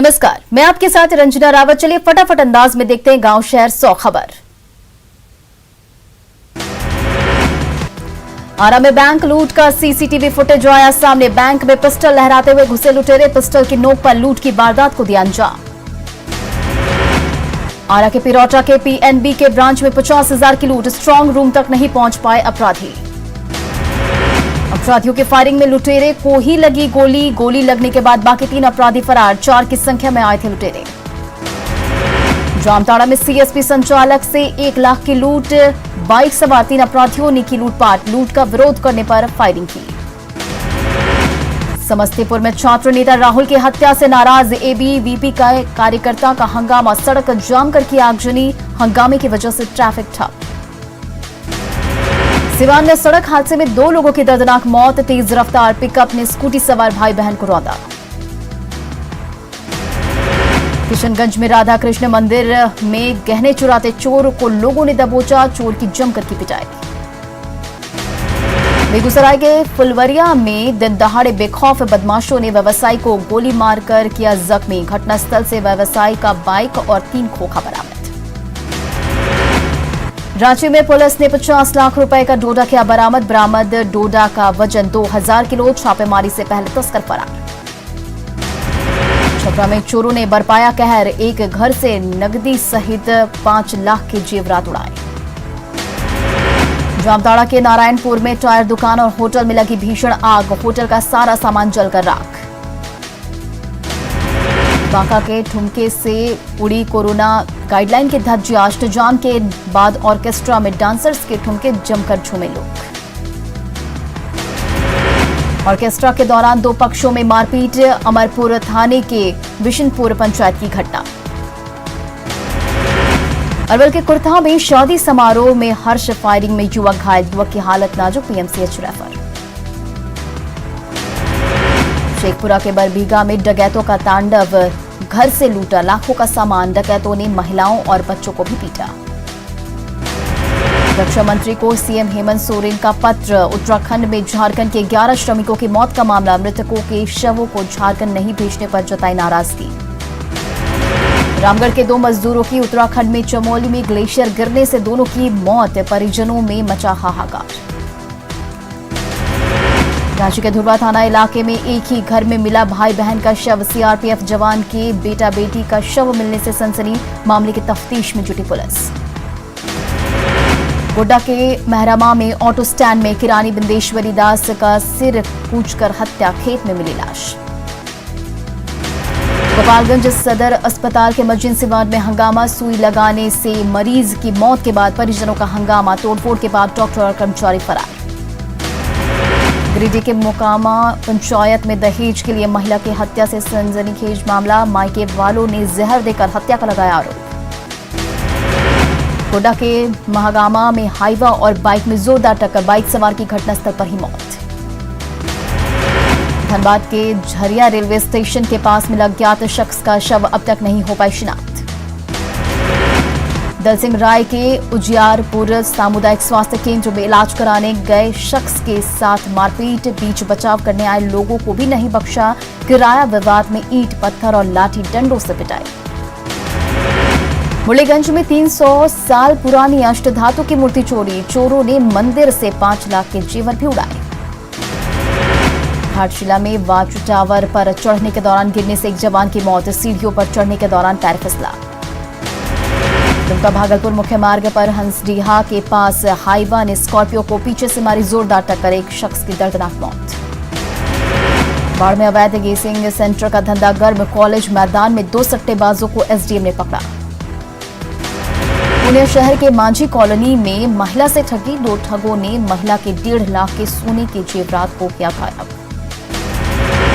नमस्कार, मैं आपके साथ रंजना रावत। चलिए फटाफट अंदाज में देखते हैं गांव शहर 100 खबर। आरा में बैंक लूट का सीसीटीवी फुटेज आया सामने। बैंक में पिस्टल लहराते हुए घुसे लुटेरे, पिस्टल की नोक पर लूट की वारदात को दिया अंजाम। आरा के पिरौटा के पीएनबी के ब्रांच में 50,000 की लूट, स्ट्रांग रूम तक नहीं पहुंच पाए अपराधी। अपराधियों के फायरिंग में लुटेरे को ही लगी गोली, गोली लगने के बाद बाकी 3 अपराधी फरार, 4 की संख्या में आए थे लुटेरे। जामताड़ा में सीएसपी संचालक से 1 लाख की लूट, बाइक सवार 3 अपराधियों ने की लूटपाट, लूट का विरोध करने पर फायरिंग की। समस्तीपुर में छात्र नेता राहुल की हत्या से नाराज एबीवीपी का कार्यकर्ता का हंगामा, सड़क जाम कर की आगजनी, हंगामे की वजह से ट्रैफिक ठप। सिवान में सड़क हादसे में 2 लोगों की दर्दनाक मौत, तेज रफ्तार पिकअप ने स्कूटी सवार भाई बहन को रौंदा। किशनगंज में राधा कृष्ण मंदिर में गहने चुराते चोर को लोगों ने दबोचा, चोर की जमकर की पिटाई। बेगूसराय के फुलवरिया में दिन दहाड़े बेखौफ बदमाशों ने व्यवसायी को गोली मारकर किया जख्मी, घटनास्थल से व्यवसायी का बाइक और 3 खोखा बरामद। रांची में पुलिस ने 50 लाख रुपए का डोडा किया बरामद, डोडा का वजन 2000 किलो, छापेमारी से पहले तस्कर फरार। छपरा में चोरों ने बरपाया कहर, एक घर से नकदी सहित 5 लाख के जेवरात उड़ाए। जामताड़ा के नारायणपुर में टायर दुकान और होटल में लगी भीषण आग, होटल का सारा सामान जलकर राख। बांका के ठुमके से उड़ी कोरोना गाइडलाइन की धज्जियां, अष्टजाम के बाद ऑर्केस्ट्रा में डांसर्स के ठुमके जमकर झूमे लोग। ऑर्केस्ट्रा के दौरान 2 पक्षों में मारपीट, अमरपुर थाने के विशनपुर पंचायत की घटना। अरवल के कुर्था में शादी समारोह में हर्ष फायरिंग में युवक घायल, युवक की हालत नाजुक, पीएमसीएच रेफर। शेखपुरा के बरबीघा में डकैतों का तांडव, घर से लूटा लाखों का सामान, डकैतों ने महिलाओं और बच्चों को भी पीटा। रक्षा मंत्री को सीएम हेमंत सोरेन का पत्र, उत्तराखंड में झारखंड के 11 श्रमिकों की मौत का मामला, मृतकों के शवों को झारखंड नहीं भेजने पर जताई नाराजगी। रामगढ़ के 2 मजदूरों की उत्तराखंड में चमोली में ग्लेशियर गिरने से दोनों की मौत, परिजनों में मचा हाहाकार। रांची के धुर्वा थाना इलाके में एक ही घर में मिला भाई बहन का शव, सीआरपीएफ जवान के बेटा बेटी का शव मिलने से सनसनी, मामले की तफ्तीश में जुटी पुलिस। गोड्डा के महरामा में ऑटो स्टैंड में किरानी बिंदेश्वरी दास का सिर कूचकर हत्या, खेत में मिली लाश। गोपालगंज सदर अस्पताल के इमरजेंसी वार्ड में हंगामा, सुई लगाने से मरीज की मौत के बाद परिजनों का हंगामा, तोड़फोड़ के बाद डॉक्टर और कर्मचारी फरार। गिरिडीह के मोकामा पंचायत में दहेज के लिए महिला की हत्या से सनसनीखेज मामला, मायके वालों ने जहर देकर हत्या का लगाया आरोप। गोड्डा के महागामा में हाईवा और बाइक में जोरदार टक्कर, बाइक सवार की घटनास्थल पर ही मौत। धनबाद के झरिया रेलवे स्टेशन के पास मिला अज्ञात शख्स का शव, अब तक नहीं हो पाई शिनाख्त। दल सिंह राय के उजियारपुर सामुदायिक स्वास्थ्य केंद्र में इलाज कराने गए शख्स के साथ मारपीट, बीच बचाव करने आए लोगों को भी नहीं बख्शा, किराया विवाद में ईंट पत्थर और लाठी डंडों से पिटाई। मुरलीगंज में 300 साल पुरानी अष्टधातु की मूर्ति चोरी, चोरों ने मंदिर से 5 लाख के जेवर भी उड़ाए। घाटशिला में वाच टावर पर चढ़ने के दौरान गिरने से एक जवान की मौत, सीढ़ियों पर चढ़ने के दौरान पैर फिसला। दुमका भागलपुर मुख्य मार्ग पर हंसडीहा के पास हाईवा ने स्कॉर्पियो को पीछे से मारी जोरदार टक्कर, एक शख्स की दर्दनाक मौत। बाढ़ में अवैध गेसिंग सेंटर का धंधा गर्म, कॉलेज मैदान में 2 सट्टेबाजों को एसडीएम ने पकड़ा। पुणे शहर के मांझी कॉलोनी में महिला से ठगी, 2 ठगों ने महिला के 1.5 लाख के सोने के जेवरात को किया गायब।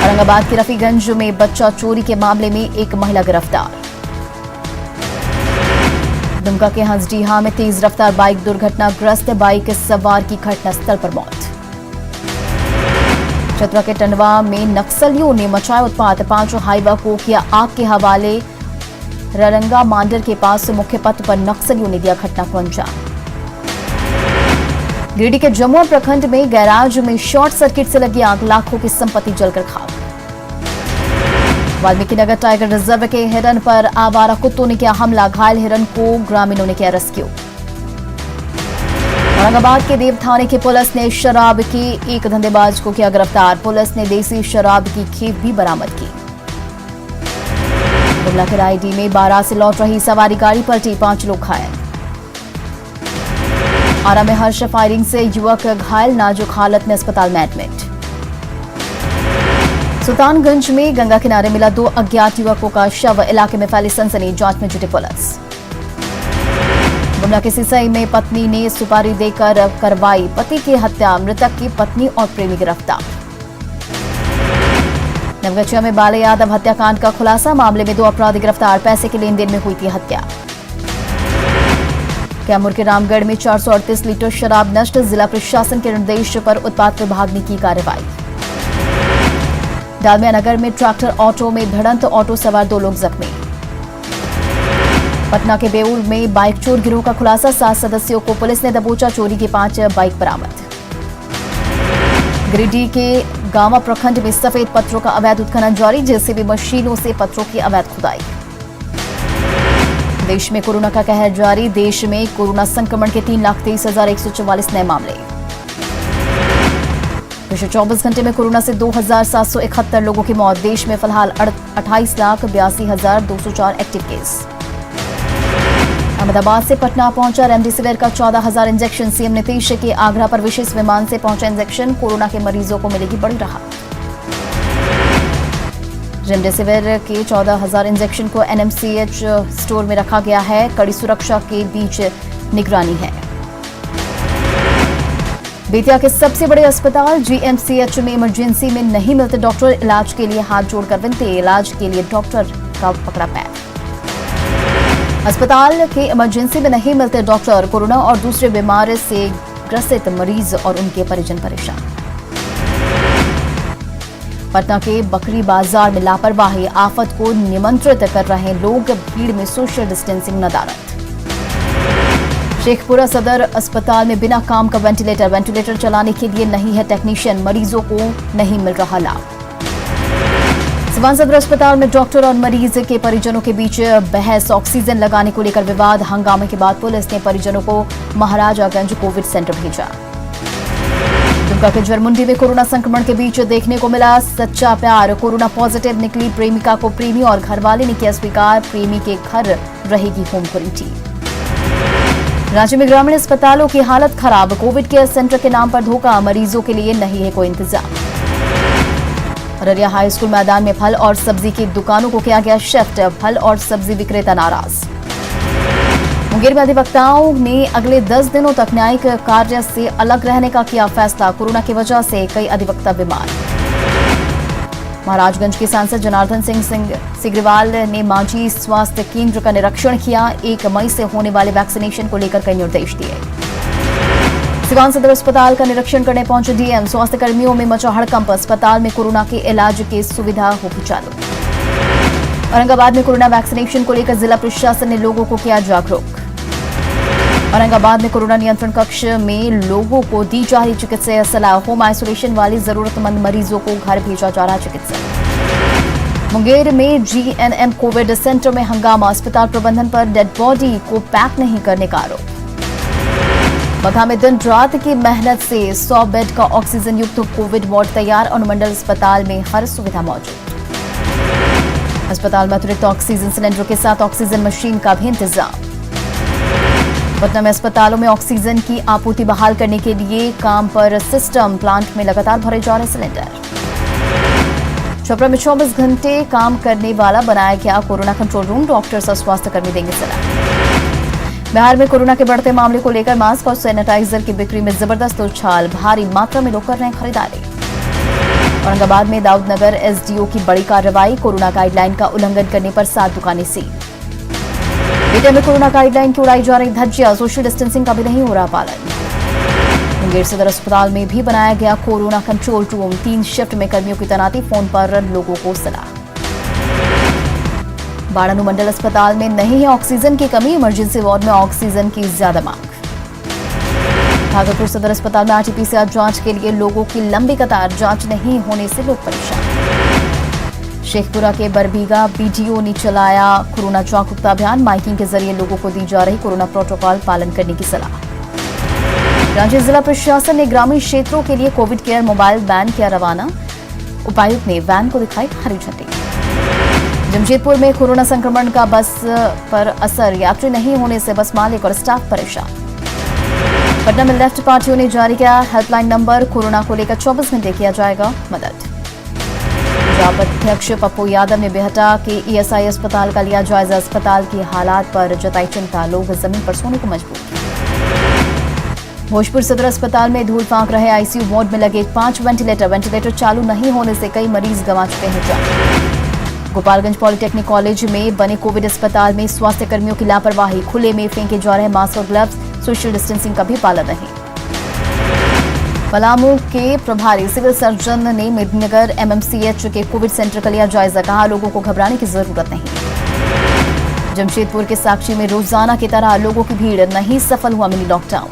औरंगाबाद के रफीगंज में बच्चा चोरी के मामले में एक महिला गिरफ्तार। दुमका के हंसडीहा में तेज रफ्तार बाइक दुर्घटनाग्रस्त, बाइक सवार की घटनास्थल पर मौत। चतरा के टंडवा में नक्सलियों ने मचाया उत्पात, 5 हाईवा को किया आग के हवाले, ररंगा मांडर के पास मुख्य पथ पर नक्सलियों ने दिया घटना को अंजाम। गिरिडीह के जमुआ प्रखंड में गैराज में शॉर्ट सर्किट से लगी आग, लाखों की संपत्ति जलकर खाक। वाल्मीकि नगर टाइगर रिजर्व के हिरन पर आवारा कुत्तों ने किया हमला, घायल हिरन को ग्रामीणों ने किया रेस्क्यू। औरंगाबाद के देव थाने की पुलिस ने शराब की एक धंधेबाज को किया गिरफ्तार, पुलिस ने देसी शराब की खेप भी बरामद की। गुमला के रायडी में 12 से लौट रही सवारी गाड़ी पलटी, 5 लोग घायल। आरा में हर्ष फायरिंग से युवक घायल, नाजुक हालत में अस्पताल में एडमिट। सुल्तानगंज में गंगा किनारे मिला 2 अज्ञात युवकों का शव, इलाके में फैली सनसनी, जांच में जुटी पुलिस। गुमला के सिसई में पत्नी ने सुपारी देकर करवाई पति की हत्या, मृतक की पत्नी और प्रेमी गिरफ्तार। नवगछिया में बाले यादव हत्याकांड का खुलासा, मामले में 2 अपराधी गिरफ्तार, पैसे के लेन देन में हुई थी हत्या। कैमूर के रामगढ़ में 438 लीटर शराब नष्ट, जिला प्रशासन के निर्देश पर उत्पाद विभाग ने की कार्रवाई। डालमिया नगर में ट्रैक्टर ऑटो में भिड़ंत, ऑटो सवार 2 लोग जख्मी। पटना के बेउर में बाइक चोर गिरोह का खुलासा, 7 सदस्यों को पुलिस ने दबोचा, चोरी की 5 बाइक बरामद। गिरिडीह के गांवा प्रखंड में सफेद पत्थरों का अवैध उत्खनन जारी, जेसीबी मशीनों से पत्थरों की अवैध खुदाई। देश में कोरोना का कहर जारी, देश में कोरोना संक्रमण के 3,23,144 नए मामले। पिछले 24 घंटे में कोरोना से 2,771 लोगों की मौत, देश में फिलहाल 28,82,204 एक्टिव केस। अहमदाबाद से पटना पहुंचा रेमडेसिविर का 14,000 इंजेक्शन, सीएम नीतीश के आगरा पर विशेष विमान से पहुंचा इंजेक्शन, कोरोना के मरीजों को मिलेगी बड़ी राहत। रेमडेसिविर के 14,000 इंजेक्शन को एनएमसीएच स्टोर में रखा गया है, कड़ी सुरक्षा के बीच निगरानी है। बेतिया के सबसे बड़े अस्पताल जीएमसीएच में इमरजेंसी में नहीं मिलते डॉक्टर, इलाज के लिए हाथ जोड़कर विनती, इलाज के लिए डॉक्टर का पकड़ा पैर। अस्पताल के इमरजेंसी में नहीं मिलते डॉक्टर, कोरोना और दूसरे बीमारी से ग्रसित मरीज और उनके परिजन परेशान। पटना के बकरी बाजार में लापरवाही, आफत को निमंत्रित कर रहे लोग, भीड़ में सोशल डिस्टेंसिंग नदारत। शेखपुरा सदर अस्पताल में बिना काम का वेंटिलेटर चलाने के लिए नहीं है टेक्नीशियन, मरीजों को नहीं मिल रहा लाभ। सिवान सदर अस्पताल में डॉक्टर और मरीज के परिजनों के बीच बहस, ऑक्सीजन लगाने को लेकर विवाद, हंगामे के बाद पुलिस ने परिजनों को महाराजागंज कोविड सेंटर भेजा। दुमका के जरमुंडी में कोरोना संक्रमण के बीच देखने को मिला सच्चा प्यार, कोरोना पॉजिटिव निकली प्रेमिका को प्रेमी और घरवाले ने किया स्वीकार, प्रेमी के घर रहेगी होम क्वारंटीन। राज्य में ग्रामीण अस्पतालों की हालत खराब, कोविड केयर सेंटर के नाम पर धोखा, मरीजों के लिए नहीं है कोई इंतजाम। अररिया हाई स्कूल मैदान में फल और सब्जी की दुकानों को किया गया शिफ्ट, फल और सब्जी विक्रेता नाराज। मुंगेर में अधिवक्ताओं ने अगले 10 दिनों तक न्यायिक कार्य से अलग रहने का किया फैसला, कोरोना की वजह से कई अधिवक्ता बीमार। महाराजगंज के सांसद जनार्दन सिंह सिग्रीवाल ने मांझी स्वास्थ्य केंद्र का निरीक्षण किया, 1 मई से होने वाले वैक्सीनेशन को लेकर कई निर्देश दिए। सिवान सदर अस्पताल का निरीक्षण करने पहुंचे डीएम, स्वास्थ्य कर्मियों में मचा हड़कंप, अस्पताल में कोरोना के इलाज की सुविधा होगी चालू। औरंगाबाद में कोरोना वैक्सीनेशन को लेकर जिला प्रशासन ने लोगों को किया जागरूक। औरंगाबाद में कोरोना नियंत्रण कक्ष में लोगों को दी जा रही चिकित्सीय सलाह, होम आइसोलेशन वाले जरूरतमंद मरीजों को घर भेजा जा रहा चिकित्सक। मुंगेर में जीएनएम कोविड सेंटर में हंगामा, अस्पताल प्रबंधन पर डेड बॉडी को पैक नहीं करने का आरोप। बगहा में दिन रात की मेहनत से 100 बेड का ऑक्सीजन युक्त कोविड वार्ड तैयार, अनुमंडल अस्पताल में हर सुविधा मौजूद। अस्पताल में अतिरिक्त ऑक्सीजन सिलेंडर के साथ ऑक्सीजन मशीन का भी इंतजाम। पटना में अस्पतालों में ऑक्सीजन की आपूर्ति बहाल करने के लिए काम पर सिस्टम, प्लांट में लगातार भरे जा रहे सिलेंडर। छपरा में 24 घंटे काम करने वाला बनाया गया कोरोना कंट्रोल रूम, डॉक्टर्स और स्वास्थ्य कर्मी देंगे सलाह। बिहार में कोरोना के बढ़ते मामले को लेकर मास्क और सैनिटाइजर की बिक्री में जबरदस्त उछाल, भारी मात्रा में लोग कर रहे हैं खरीदारी। औरंगाबाद में दाऊदनगर एसडीओ की बड़ी कार्रवाई, कोरोना गाइडलाइन का उल्लंघन करने पर 7 दुकानें सील। बेतिया में कोरोना गाइडलाइन की उड़ाई जा रही धज्जियां, सोशल डिस्टेंसिंग का भी नहीं हो रहा पालन। मुंगेर सदर अस्पताल में भी बनाया गया कोरोना कंट्रोल रूम, 3 शिफ्ट में कर्मियों की तैनाती, फोन पर लोगों को सलाह। बाढ़ अनुमंडल अस्पताल में नहीं है ऑक्सीजन की कमी, इमरजेंसी वार्ड में ऑक्सीजन की ज्यादा मांग। भागलपुर सदर अस्पताल में आरटीपीसीआर जांच के लिए लोगों की लंबी कतार, जांच नहीं होने से लोग परेशान। शेखपुरा के बरबीघा बीडीओ ने चलाया कोरोना जागरूकता अभियान। माइकिंग के जरिए लोगों को दी जा रही कोरोना प्रोटोकॉल पालन करने की सलाह। रांची जिला प्रशासन ने ग्रामीण क्षेत्रों के लिए कोविड केयर मोबाइल वैन किया रवाना। उपायुक्त ने वैन को दिखाई हरी झंडी। जमशेदपुर में कोरोना संक्रमण का बस पर असर, यात्री नहीं होने से बस मालिक और स्टाफ परेशान। पटना में लेफ्ट पार्टियों ने जारी किया हेल्पलाइन नंबर, कोरोना को लेकर 24 घंटे किया जाएगा मदद। पंजाब अध्यक्ष पप्पू यादव ने बेहटा के ईएसआई अस्पताल का लिया जायजा। अस्पताल की हालात पर जताई चिंता, लोग जमीन पर सोने को मजबूर। भोजपुर सदर अस्पताल में धूल फांक रहे आईसीयू वार्ड में लगे 5 वेंटिलेटर चालू नहीं होने से कई मरीज गंवा चुके हैं जान। गोपालगंज पॉलिटेक्निक कॉलेज में बने कोविड अस्पताल में स्वास्थ्य कर्मियों की लापरवाही, खुले में फेंके जा रहे मास्क और ग्लव्स, सोशल डिस्टेंसिंग का भी पालन नहीं। पलामू के प्रभारी सिविल सर्जन ने मेदिनीनगर एमएमसीएच के कोविड सेंटर का लिया जायजा, कहा लोगों को घबराने की जरूरत नहीं। जमशेदपुर के साक्षी में रोजाना की तरह लोगों की भीड़, नहीं सफल हुआ मिनी लॉकडाउन।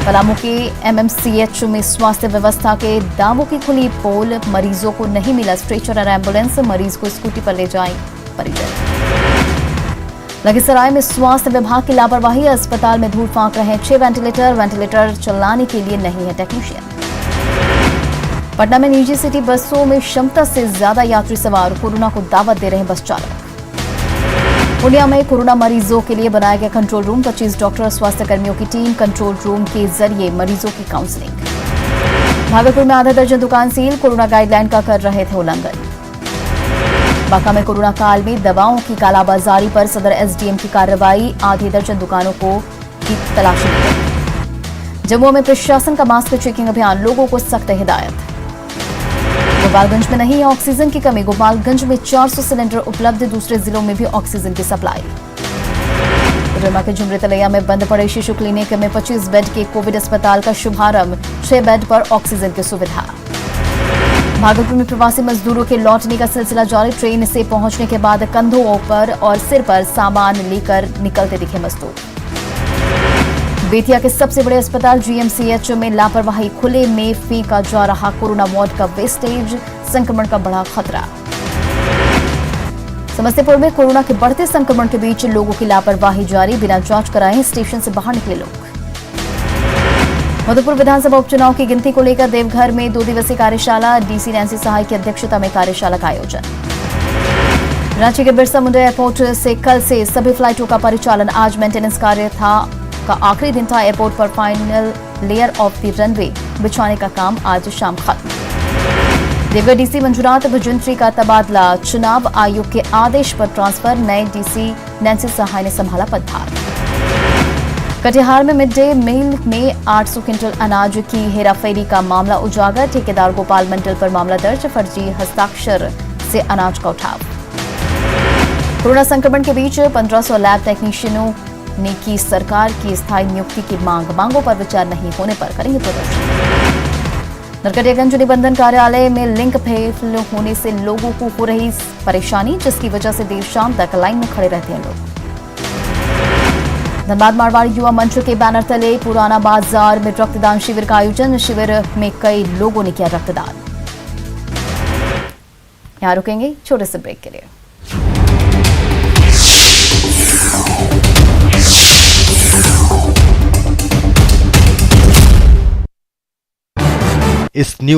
पलामू के एमएमसीएच में स्वास्थ्य व्यवस्था के दावों की खुली पोल, मरीजों को नहीं मिला स्ट्रेचर और एम्बुलेंस, मरीज को स्कूटी पर ले जाए परिजन। लखीसराय में स्वास्थ्य विभाग की लापरवाही, अस्पताल में धूल फांक रहे 6 वेंटिलेटर चलाने के लिए नहीं है टेक्नीशियन। पटना में निजी सिटी बसों में क्षमता से ज्यादा यात्री सवार, कोरोना को दावत दे रहे बस चालक। पूर्णिया में कोरोना मरीजों के लिए बनाया गया कंट्रोल रूम, 25 डॉक्टर और स्वास्थ्य कर्मियों की टीम कंट्रोल रूम के जरिए मरीजों की काउंसलिंग। भागलपुर में आधा दर्जन दुकान सील, कोरोना गाइडलाइन का कर रहे थे उल्लंघन। बांका में कोरोना काल में दवाओं की कालाबाजारी पर सदर एसडीएम की कार्रवाई, आधी दर्जन दुकानों को की तलाशी ली। जम्मू में प्रशासन का मास्क चेकिंग अभियान, लोगों को सख्त हिदायत। गोपालगंज में नहीं है ऑक्सीजन की कमी, गोपालगंज में 400 सिलेंडर उपलब्ध, दूसरे जिलों में भी ऑक्सीजन की सप्लाई। कोडरमा के झुमरी तलैया में बंद पड़े शिशु क्लिनिक में 25 बेड के कोविड अस्पताल का शुभारंभ, 6 बेड पर ऑक्सीजन की सुविधा। भागलपुर में प्रवासी मजदूरों के लौटने का सिलसिला जारी, ट्रेन से पहुंचने के बाद कंधों पर और सिर पर सामान लेकर निकलते दिखे मजदूर। बेतिया के सबसे बड़े अस्पताल जीएमसीएच में लापरवाही, खुले में फेंका जा रहा कोरोना वार्ड का वेस्टेज, संक्रमण का बड़ा खतरा। समस्तीपुर में कोरोना के बढ़ते संक्रमण के बीच लोगों की लापरवाही जारी, बिना जांच कराए स्टेशन से बाहर निकले लोग। मधुपुर विधानसभा उपचुनाव की गिनती को लेकर देवघर में 2 दिवसीय कार्यशाला, डीसी नैंसी सहाय की अध्यक्षता में कार्यशाला का आयोजन। रांची के बिरसा मुंडा एयरपोर्ट से कल से सभी फ्लाइटों का परिचालन, आज मेंटेनेंस कार्य का आखिरी दिन था। एयरपोर्ट पर final layer of the runway बिछाने का काम आज शाम खत्म। देवघर डीसी मंजुनाथ भजंत्री का तबादला, चुनाव आयोग के आदेश पर ट्रांसफर, नए डीसी नैंसी सहाय ने संभाला पदभार। कटिहार में मिड डे मील में 800 क्विंटल अनाज की हेराफेरी का मामला उजागर, ठेकेदार गोपाल मंडल पर मामला दर्ज, फर्जी हस्ताक्षर से अनाज का उठाव। कोरोना संक्रमण के बीच 1500 लैब टेक्नीशियनों ने की सरकार की स्थायी नियुक्ति की मांगों पर विचार नहीं होने पर करेंगे प्रदर्शन। नरकटियागंज निबंधन कार्यालय में लिंक फेल होने से लोगों को हो रही परेशानी, जिसकी वजह से देर शाम तक लाइन में खड़े रहते हैं लोग। धनबाद मारवाड़ी युवा मंच के बैनर तले पुराना बाजार में रक्तदान शिविर का आयोजन, शिविर में कई लोगों ने किया रक्तदान। यहां रुकेंगे छोटे से ब्रेक के लिए। इस न्यूज